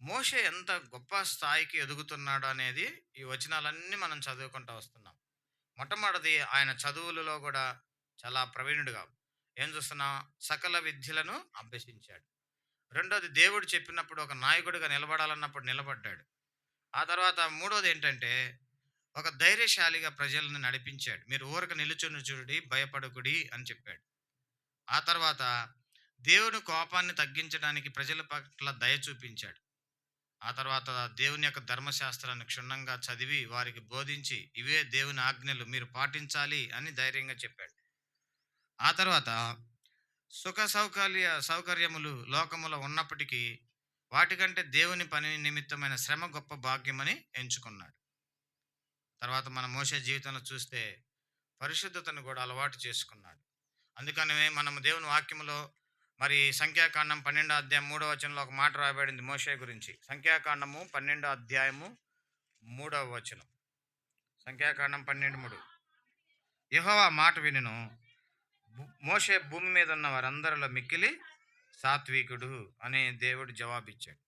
మోషే ఎంత గొప్ప స్థాయికి ఎదుగుతున్నాడు అనేది ఈ వచనాలన్నీ మనం చదువుకుంటూ వస్తున్నాం. మొట్టమొదటిది ఆయన చదువులలో కూడా చాలా ప్రవీణుడిగా ఏం చూస్తున్నా, సకల విద్యలను అభ్యసించాడు. రెండోది దేవుడు చెప్పినప్పుడు ఒక నాయకుడిగా నిలబడాలన్నప్పుడు నిలబడ్డాడు. ఆ తర్వాత మూడోది ఏంటంటే ఒక ధైర్యశాలిగా ప్రజలను నడిపించాడు. మీరు ఊరక నిలుచుని చూడి భయపడకుడి అని చెప్పాడు. ఆ తర్వాత దేవుని కోపాన్ని తగ్గించడానికి ప్రజల పట్ల దయ చూపించాడు. ఆ తర్వాత దేవుని యొక్క ధర్మశాస్త్రాన్ని క్షుణ్ణంగా చదివి వారికి బోధించి ఇవే దేవుని ఆజ్ఞలు మీరు పాటించాలి అని ధైర్యంగా చెప్పాడు. ఆ తర్వాత సౌకర్యములు లోకములో ఉన్నప్పటికీ వాటికంటే దేవుని పని నిమిత్తమైన శ్రమ గొప్ప భాగ్యమని ఎంచుకున్నాడు. తర్వాత మన మోషే జీవితంలో చూస్తే పరిశుద్ధతను కూడా అలవాటు చేసుకున్నాడు. అందుకనే మనము దేవుని వాక్యములో మరి సంఖ్యాకాండం 12 అధ్యాయం 3వ వచనంలో ఒక మాట రాయబడింది మోషే గురించి. సంఖ్యాకాండము 12 అధ్యాయము 3వ వచనం. సంఖ్యాకాండం 12:3. యెహోవా మాట వినెను. మోషే భూమి మీద ఉన్న వారందరిలో మిక్కిలి సాత్వికుడు అని దేవుడు జవాబిచ్చాడు.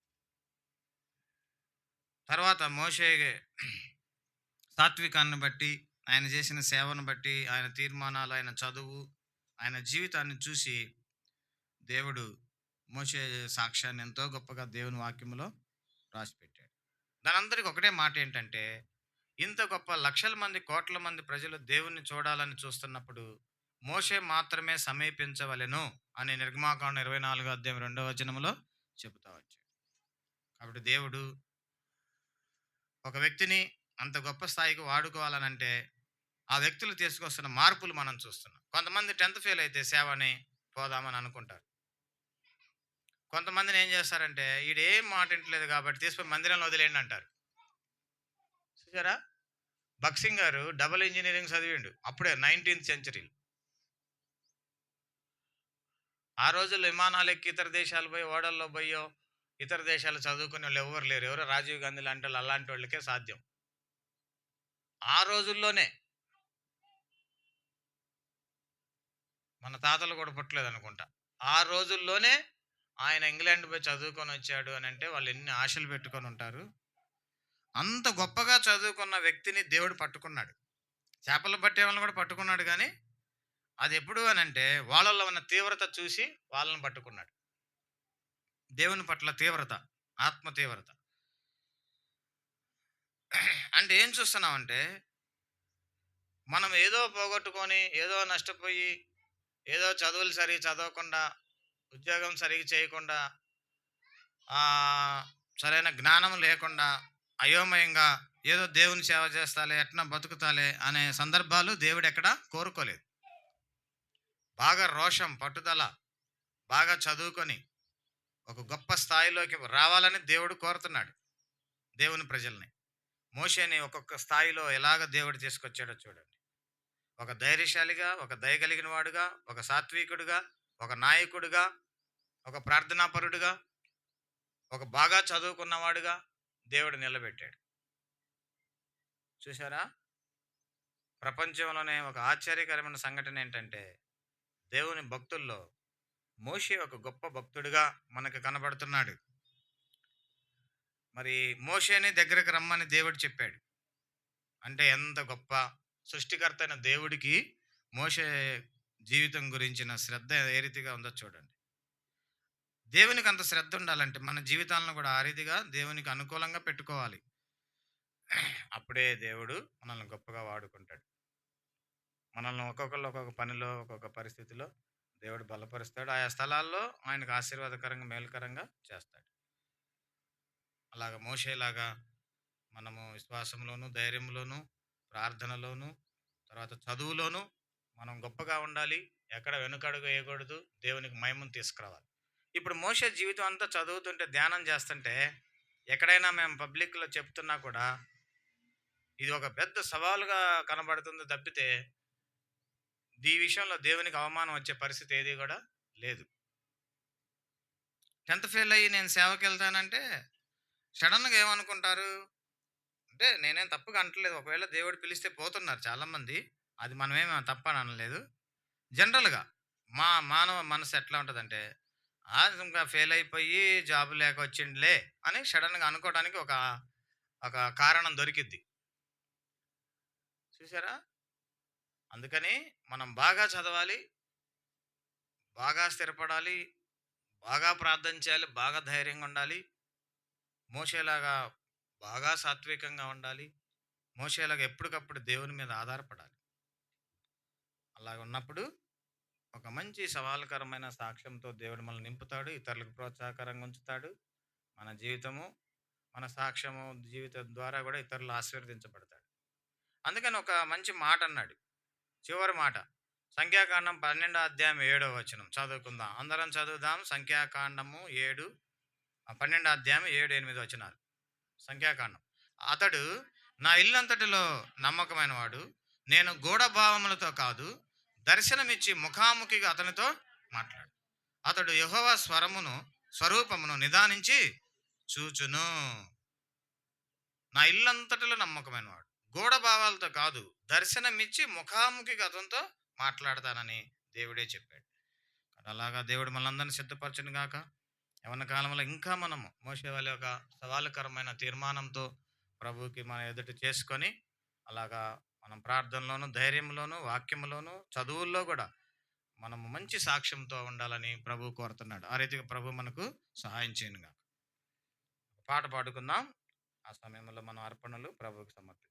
తర్వాత మోషే సాత్వికాన్ని బట్టి, ఆయన చేసిన సేవను బట్టి, ఆయన తీర్మానాలు, ఆయన చదువు, ఆయన జీవితాన్ని చూసి దేవుడు మోషే సాక్ష్యాన్ని ఎంతో గొప్పగా దేవుని వాక్యములో రాసిపెట్టాడు. దానందరికి ఒకటే మాట ఏంటంటే, ఇంత గొప్ప లక్షల మంది, కోట్ల మంది ప్రజలు దేవుణ్ణి చూడాలని చూస్తున్నప్పుడు మోషే మాత్రమే సమీపించవలెను అని నిర్గమాకాండం 24 అధ్యాయం 2వ వచనములో చెబుతా వచ్చాడు. కాబట్టి దేవుడు ఒక వ్యక్తిని అంత గొప్ప స్థాయికి వాడుకోవాలనంటే ఆ వ్యక్తులు తీసుకొస్తున్న మార్పులు మనం చూస్తున్నాం. కొంతమంది 10th ఫెయిల్ అయితే సేవని పోదామని అనుకుంటారు. కొంతమందిని ఏం చేస్తారంటే ఈడేం మాట వింటలేదు కాబట్టి తీసుకుని మందిరంలో వదిలేయండి అంటారు. చూసారా, బక్సింగ్ గారు డబుల్ ఇంజనీరింగ్ చదివిండు అప్పుడే 19th సెంచరీలో. ఆ రోజుల్లో విమానాలు ఎక్కి ఇతర దేశాలు పోయి ఓడల్లో పోయో ఇతర దేశాలు చదువుకునే వాళ్ళు ఎవరు లేరు. ఎవరో రాజీవ్ గాంధీ లాంటి వాళ్ళు, అలాంటి వాళ్ళకే సాధ్యం. ఆ రోజుల్లోనే మన తాతలు కూడా పుట్టలేదు అనుకుంటా. ఆ రోజుల్లోనే ఆయన ఇంగ్లాండ్ పోయి చదువుకొని వచ్చాడు అని అంటే వాళ్ళు ఎన్ని ఆశలు పెట్టుకొని ఉంటారు. అంత గొప్పగా చదువుకున్న వ్యక్తిని దేవుడు పట్టుకున్నాడు. చేపలు పట్టే వాళ్ళని కూడా పట్టుకున్నాడు. కానీ అది ఎప్పుడు అని అంటే వాళ్ళల్లో ఉన్న తీవ్రత చూసి వాళ్ళని పట్టుకున్నాడు. దేవుని పట్ల తీవ్రత, ఆత్మ తీవ్రత. అంటే ఏం చూస్తున్నామంటే మనం ఏదో పోగొట్టుకొని, ఏదో నష్టపోయి, ఏదో చదువులు సరిగ్గా చదవకుండా, ఉద్యోగం సరిగ్గా చేయకుండా, సరైన జ్ఞానం లేకుండా, అయోమయంగా ఏదో దేవుని సేవ చేస్తాలే, ఎట్లా బతుకుతాలే అనే సందర్భాలు దేవుడు ఎక్కడ కోరుకోలేదు. బాగా రోషం, పట్టుదల, బాగా చదువుకొని ఒక గొప్ప స్థాయిలోకి రావాలని దేవుడు కోరుతున్నాడు దేవుని ప్రజల్ని. మోషేని ఒక్కొక్క స్థాయిలో ఎలాగ దేవుడు తీసుకొచ్చాడో చూడండి. ఒక ధైర్యశాలిగా, ఒక దయగలిగిన వాడుగా, ఒక సాత్వికుడుగా, ఒక నాయకుడిగా, ఒక ప్రార్థనాపరుడుగా, ఒక బాగా చదువుకున్నవాడుగా దేవుడు నిలబెట్టాడు. చూసారా, ప్రపంచంలోనే ఒక ఆశ్చర్యకరమైన సంఘటన ఏంటంటే దేవుని భక్తుల్లో మోషే ఒక గొప్ప భక్తుడిగా మనకు కనబడుతున్నాడు. మరి మోషేని దగ్గరకు రమ్మని దేవుడు చెప్పాడు. అంటే ఎంత గొప్ప సృష్టికర్త అయిన దేవుడికి మోషే జీవితం గురించిన శ్రద్ధ ఏ రీతిగా ఉందో చూడండి. దేవునికి అంత శ్రద్ధ ఉండాలంటే మన జీవితాలను కూడా ఆ రీతిగా దేవునికి అనుకూలంగా పెట్టుకోవాలి. అప్పుడే దేవుడు మనల్ని గొప్పగా వాడుకుంటాడు. మనల్ని ఒక్కొక్కరు ఒక్కొక్క పనిలో, ఒక్కొక్క పరిస్థితిలో దేవుడు బలపరుస్తాడు. ఆయా స్థలాల్లో ఆయనకు ఆశీర్వాదకరంగా, మేలుకరంగా చేస్తాడు. అలాగా మోషేలాగా మనము విశ్వాసంలోను, ధైర్యంలోను, ప్రార్థనలోను, తర్వాత చదువులోను మనం గొప్పగా ఉండాలి. ఎక్కడ వెనుకడుగు వేయకూడదు. దేవునికి మహిమను తీసుకురావాలి. ఇప్పుడు మోషే జీవితం అంతా చదువుతుంటే, ధ్యానం చేస్తుంటే, ఎక్కడైనా మేము పబ్లిక్లో చెప్తున్నా కూడా ఇది ఒక పెద్ద సవాలుగా కనబడుతుంది తప్పితే ఈ విషయంలో దేవునికి అవమానం వచ్చే పరిస్థితి ఏది కూడా లేదు. 10th ఫెయిల్ అయ్యి నేను సేవకి వెళ్తానంటే సడన్గా ఏమనుకుంటారు అంటే, నేనేం తప్పుగా అంటలేదు. ఒకవేళ దేవుడు పిలిస్తే పోతున్నారు చాలామంది. అది మనమేమి తప్పని అనలేదు. జనరల్గా మానవ మనసు ఎట్లా ఉంటుందంటే, ఇంకా ఫెయిల్ అయిపోయి జాబ్ లేక వచ్చిండులే అని సడన్గా అనుకోవడానికి ఒక ఒక కారణం దొరికిద్ది. చూసారా, అందుకని మనం బాగా చదవాలి, బాగా స్థిరపడాలి, బాగా ప్రార్థన చేయాలి, బాగా ధైర్యంగా ఉండాలి. మోషేలాగా బాగా సాత్వికంగా ఉండాలి. మోషేలాగా ఎప్పటికప్పుడు దేవుని మీద ఆధారపడాలి. అలాగ ఉన్నప్పుడు ఒక మంచి సవాలుకరమైన సాక్ష్యంతో దేవుడు మనల్ని నింపుతాడు, ఇతరులకు ప్రోత్సాహకరంగా ఉంచుతాడు. మన జీవితము మన సాక్ష్యము జీవితం ద్వారా కూడా ఇతరులు ఆశీర్వదించబడతాడు. అందుకని ఒక మంచి మాట అన్నాడు, చివరి మాట. సంఖ్యాకాండం 12 అధ్యాయం 7వ వచనం చదువుకుందాం. అందరం చదువుదాం. సంఖ్యాకాండము 7 12 అధ్యాయం 7, 8 వచనాలు. సంఖ్యాకాండం. అతడు నా ఇల్లంతటిలో నమ్మకమైన వాడు, నేను గూఢ భావములతో కాదు, దర్శనమిచ్చి ముఖాముఖిగా అతనితో మాట్లాడు. అతడు యెహోవా స్వరూపమును నిదానించి చూచును. నా ఇల్లంతటిలో నమ్మకమైన వాడు, గూఢ భావాలతో కాదు, దర్శనమిచ్చి ముఖాముఖిగా అతనితో మాట్లాడతానని దేవుడే చెప్పాడు. అలాగా దేవుడు మనందరిని సిద్ధపరచును గాక. యవ్వన కాలంలో ఇంకా మనము మోషే వాళ్ళ ఒక సవాలుకరమైన తీర్మానంతో ప్రభువుకి మన ఎదుట చేసుకొని, అలాగా మనం ప్రార్థనలోను, ధైర్యంలోను, వాక్యంలోను, చదువుల్లో కూడా మనము మంచి సాక్ష్యంతో ఉండాలని ప్రభు కోరుతున్నాడు. ఆ రీతిగా ప్రభు మనకు సహాయం చేయనుగా. పాట పాడుకుందాం. ఆ సమయంలో మనం అర్పణలు ప్రభువుకి సమర్పిస్తాం.